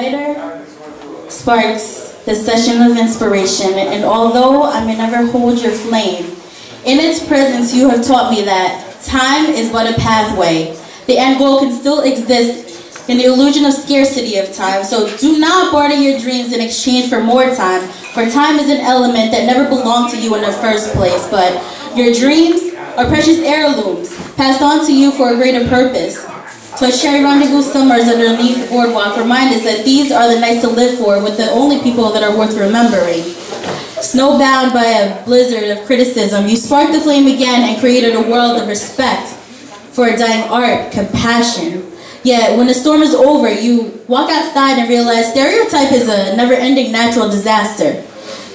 lighter sparks the session of inspiration, and although I may never hold your flame, in its presence you have taught me that time is but a pathway. The end goal can still exist in the illusion of scarcity of time, so do not barter your dreams in exchange for more time, for time is an element that never belonged to you in the first place, but your dreams are precious heirlooms, passed on to you for a greater purpose. So as Cherry Rendezvous summers underneath Boardwalk remind us that these are the nights to live for with the only people that are worth remembering. Snowbound by a blizzard of criticism, you sparked the flame again and created a world of respect for a dying art, compassion. Yet when the storm is over, you walk outside and realize stereotype is a never-ending natural disaster.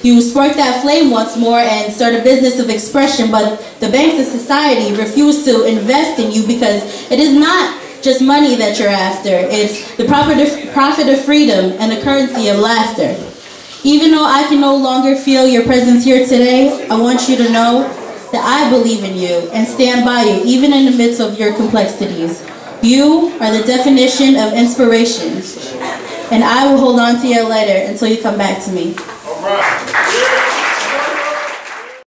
You spark that flame once more and start a business of expression, but the banks of society refuse to invest in you because it is not just money that you're after. It's the profit of freedom and the currency of laughter. Even though I can no longer feel your presence here today, I want you to know that I believe in you and stand by you, even in the midst of your complexities. You are the definition of inspiration, and I will hold on to your letter until you come back to me.